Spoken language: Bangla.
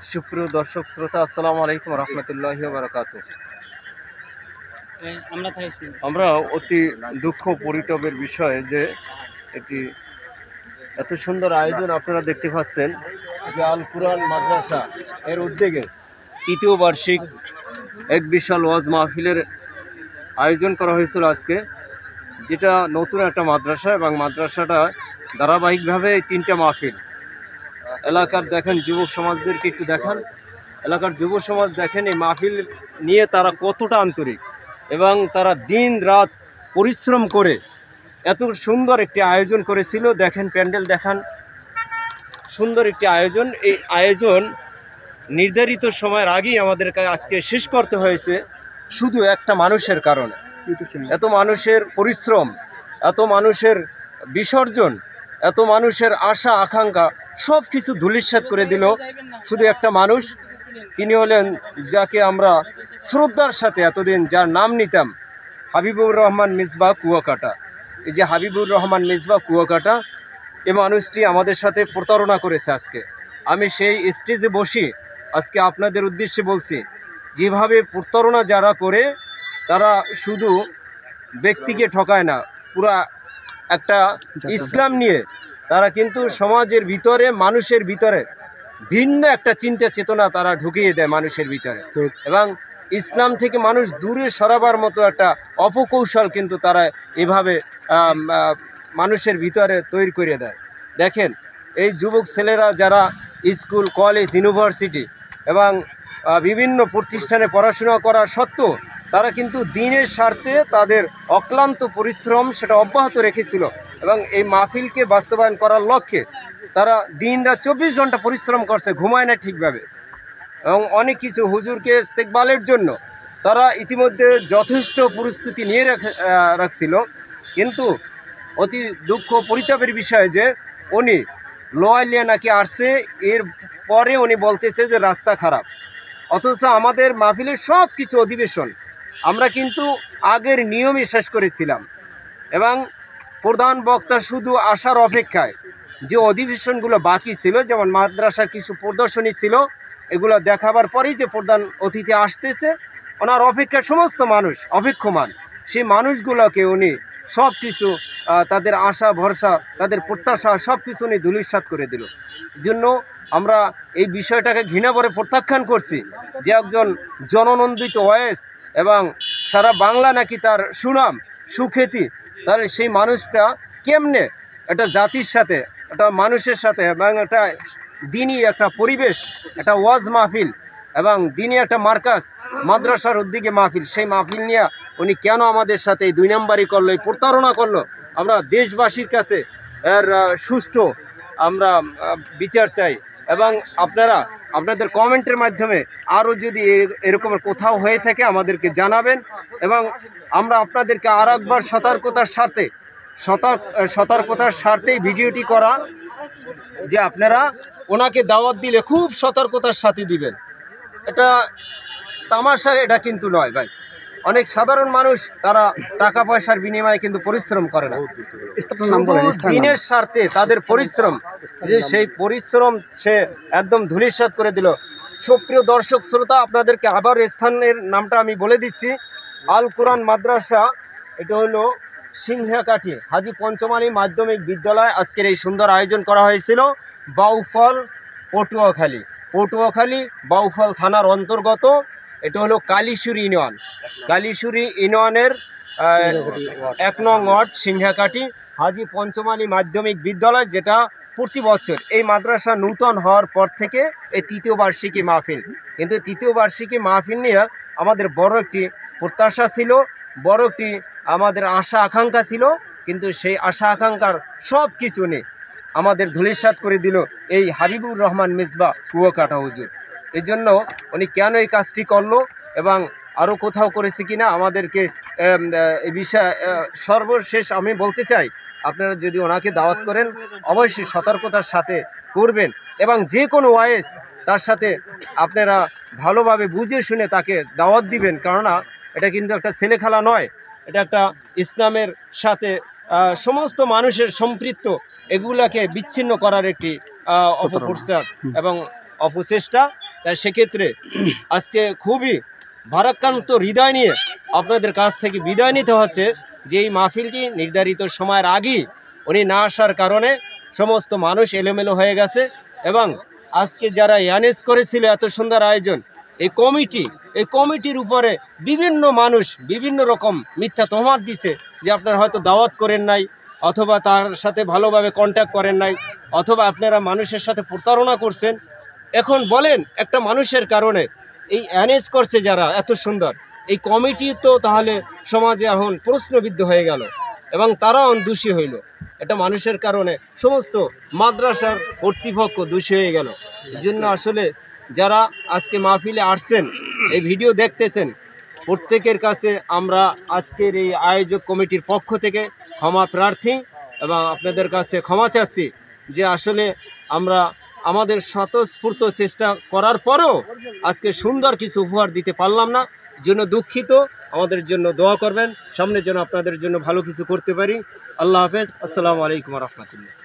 সুপ্রিয় দর্শক শ্রোতা, আসসালামু আলাইকুম রহমতুল্লাহি ওয়া বারাকাতুহু। আমরা অতি দুঃখ পরিতাপের বিষয় যে একটি এত সুন্দর আয়োজন আপনারা দেখতে পাচ্ছেন যে আল কুরআন মাদ্রাসা এর উদ্যোগে তৃতীয় বার্ষিক এক বিশাল ওয়াজ মাহফিলের আয়োজন করা হয়েছিল আজকে, যেটা নতুন একটা মাদ্রাসা এবং মাদ্রাসাটা ধারাবাহিকভাবে এই তিনটা মাহফিল এলাকার দেখেন যুবক সমাজদেরকে একটু দেখান। এলাকার যুব সমাজ দেখেন এই মাহফিল নিয়ে তারা কতটা আন্তরিক এবং তারা দিন রাত পরিশ্রম করে এত সুন্দর একটি আয়োজন করেছিল। দেখেন প্যান্ডেল দেখান, সুন্দর একটি আয়োজন। এই আয়োজন নির্ধারিত সময়ের আগেই আমাদেরকে আজকে শেষ করতে হয়েছে শুধু একটা মানুষের কারণে। এত মানুষের পরিশ্রম, এত মানুষের বিসর্জন, এত মানুষের আশা আকাঙ্ক্ষা সব কিছু ধূলিসাৎ করে দিল শুধু একটা মানুষ। তিনি হলেন যাকে আমরা শ্রদ্ধার সাথে এতদিন যার নাম নিতাম, হাবিবুর রহমান মিসবাহ কুয়াকাটা। এই যে হাবিবুর রহমান মিসবাহ কুয়াকাটা, এই মানুষটি আমাদের সাথে প্রতারণা করেছে। আজকে আমি সেই স্টেজে বসি আজকে আপনাদের উদ্দেশ্যে বলছি, যেভাবে প্রতারণা যারা করে তারা শুধু ব্যক্তিকে ঠকায় না, পুরা একটা ইসলাম নিয়ে তারা কিন্তু সমাজের ভিতরে মানুষের ভিতরে ভিন্ন একটা চিন্তা চেতনা তারা ঢুকিয়ে দেয় মানুষের ভিতরে, এবং ইসলাম থেকে মানুষ দূরে সরাবার মতো একটা অপকৌশল কিন্তু তারা এভাবে মানুষের ভিতরে তৈরি করে দেয়। দেখেন এই যুবক ছেলেরা যারা স্কুল, কলেজ, ইউনিভার্সিটি এবং বিভিন্ন প্রতিষ্ঠানে পড়াশোনা করা সত্ত্বেও তারা কিন্তু দিনের স্বার্থে তাদের অক্লান্ত পরিশ্রম সেটা অব্যাহত রেখেছিল এবং এই মাহফিলকে বাস্তবায়ন করার লক্ষ্যে তারা দিন রাত 24 ঘন্টা পরিশ্রম করছে, ঘুমায় না ঠিকভাবে। এবং অনেক কিছু হুজুরকে ইস্তেকবালের জন্য তারা ইতিমধ্যে যথেষ্ট প্রস্তুতি নিয়ে রাখছিল, কিন্তু অতি দুঃখ পরিতাপের বিষয় যে উনি লোয়ালিয়া নাকি আসছে, এর পরে উনি বলতেছে যে রাস্তা খারাপ। অথচ আমাদের মাহফিলের সব কিছু অধিবেশন আমরা কিন্তু আগের নিয়মে শেষ করেছিলাম এবং প্রধান বক্তা শুধু আসার অপেক্ষায় যে অধিবেশনগুলো বাকি ছিল, যেমন মাদ্রাসার কিছু প্রদর্শনী ছিল, এগুলো দেখাবার পরেই যে প্রধান অতিথি আসতেছে ওনার অপেক্ষায় সমস্ত মানুষ অপেক্ষমান, সেই মানুষগুলোকে উনি সব কিছু তাদের আশা ভরসা তাদের প্রত্যাশা সব কিছু উনি ধূলিসাৎ করে দিল। জন্য আমরা এই বিষয়টাকে ঘৃণা করে প্রত্যাখ্যান করছি যে একজন জননন্দিত ওয়েস এবং সারা বাংলা নাকি তার সুনাম সুখ্যাতি, তাহলে সেই মানুষটা কেমনে একটা জাতির সাথে একটা মানুষের সাথে এবং একটা দিনই একটা পরিবেশ, একটা ওয়াজ মাহফিল এবং দিনই একটা মার্কাস মাদ্রাসার উদ্যোগে মাহফিল, সেই মাহফিল নিয়ে উনি কেন আমাদের সাথে এই 2 নম্বরই করলো, এই প্রতারণা করলো। আমরা দেশবাসীর কাছে এর সুষ্ঠু আমরা বিচার চাই এবং আপনাদের কমেন্টের মাধ্যমে আরও যদি এরকমের কোথাও হয়ে থাকে আমাদেরকে জানাবেন এবং আমরা আপনাদেরকে আর একবার সতর্কতার স্বার্থেই ভিডিওটি করা যে আপনারা ওনাকে দাওয়াত দিলে খুব সতর্কতার সাথে দিবেন। এটা তামাশা এটা কিন্তু নয় ভাই। অনেক সাধারণ মানুষ তারা টাকা পয়সার বিনিময়ে কিন্তু পরিশ্রম করে না, দিনের স্বার্থে তাদের পরিশ্রম, যে সেই পরিশ্রম সে একদম ধূলিসাৎ করে দিল। সুপ্রিয় দর্শক শ্রোতা, আপনাদেরকে আবার স্থানের নামটা আমি বলে দিচ্ছি, আল কুরআন মাদ্রাসা, এটা হলো সিংহাকাঠি হাজী পঞ্চমালী মাধ্যমিক বিদ্যালয়। আজকের এই সুন্দর আয়োজন করা হয়েছিল বাউফল পটুয়াখালী বাউফল থানার অন্তর্গত। এটা হলো কালীশুরি ইউনিয়নের 1 নং ওয়ার্ড সিংহাকাঠি হাজী পঞ্চমালী মাধ্যমিক বিদ্যালয়, যেটা প্রতি বছর এই মাদ্রাসা নূতন হওয়ার পর থেকে এই 3য় বার্ষিকী মাহফিল। কিন্তু 3য় বার্ষিকী মাহফিল নিয়ে আমাদের বড় একটি প্রত্যাশা ছিল, বড় একটি আমাদের আশা আকাঙ্ক্ষা ছিল, কিন্তু সেই আশা আকাঙ্ক্ষার সব কিছু নেই আমাদের ধূলিসাৎ করে দিল এই হাবিবুর রহমান মিসবাহ কুয়াকাটা হুজুর। এই জন্য উনি কেন এই কাজটি করলো এবং আরও কোথাও করেছে কিনা আমাদেরকে এই বিষয়ে সর্বশেষ আমি বলতে চাই, আপনারা যদি ওনাকে দাওয়াত করেন অবশ্যই সতর্কতার সাথে করবেন এবং যে কোনো ওয়েস তার সাথে আপনারা ভালোভাবে বুঝে শুনে তাকে দাওয়াত দিবেন, কেননা এটা কিন্তু একটা ছেলে খেলা নয়, এটা একটা ইসলামের সাথে সমস্ত মানুষের সম্পৃক্ত এগুলাকে বিচ্ছিন্ন করার একটি অপপ্রচার এবং অপচেষ্টা। তাই সেক্ষেত্রে আজকে খুবই ভারাক্রান্ত হৃদয় নিয়ে আপনাদের কাছ থেকে বিদায় নিতে হচ্ছে যে এই মাহফিলটি নির্ধারিত সময়ের আগেই উনি না আসার কারণে সমস্ত মানুষ এলোমেলো হয়ে গেছে। এবং আজকে যারা অ্যারেঞ্জ করেছিল এত সুন্দর আয়োজন, এই কমিটির উপরে বিভিন্ন মানুষ বিভিন্ন রকম মিথ্যা তহমাত দিছে যে আপনারা হয়তো দাওয়াত করেন নাই, অথবা তার সাথে ভালোভাবে কন্ট্যাক্ট করেন নাই, অথবা আপনারা মানুষের সাথে প্রতারণা করছেন। এখন বলেন একটা মানুষের কারণে এই অ্যারেঞ্জ করছে যারা এত সুন্দর, এই কমিটি তো তাহলে সমাজে এখন প্রশ্নবিদ্ধ হয়ে গেল এবং তারাও দোষী হইল। এটা মানুষের কারণে সমস্ত মাদ্রাসার কর্তৃপক্ষ দোষী হয়ে গেল। এই জন্য আসলে যারা আজকে মাহফিলে আসছেন, এই ভিডিও দেখতেছেন, প্রত্যেকের কাছে আমরা আজকের এই আয়োজক কমিটির পক্ষ থেকে ক্ষমা প্রার্থী এবং আপনাদের কাছে ক্ষমা চাচ্ছি যে আসলে আমরা আমাদের স্বতঃস্ফূর্ত চেষ্টা করার পরেও আজকে সুন্দর কিছু উপহার দিতে পারলাম না, জন্য দুঃখিত। আমাদের জন্য দোয়া করবেন, সামনে যেন আপনাদের জন্য ভালো কিছু করতে পারি। আল্লাহ হাফেজ, আসসালামু আলাইকুম রহমতুল্লাহ।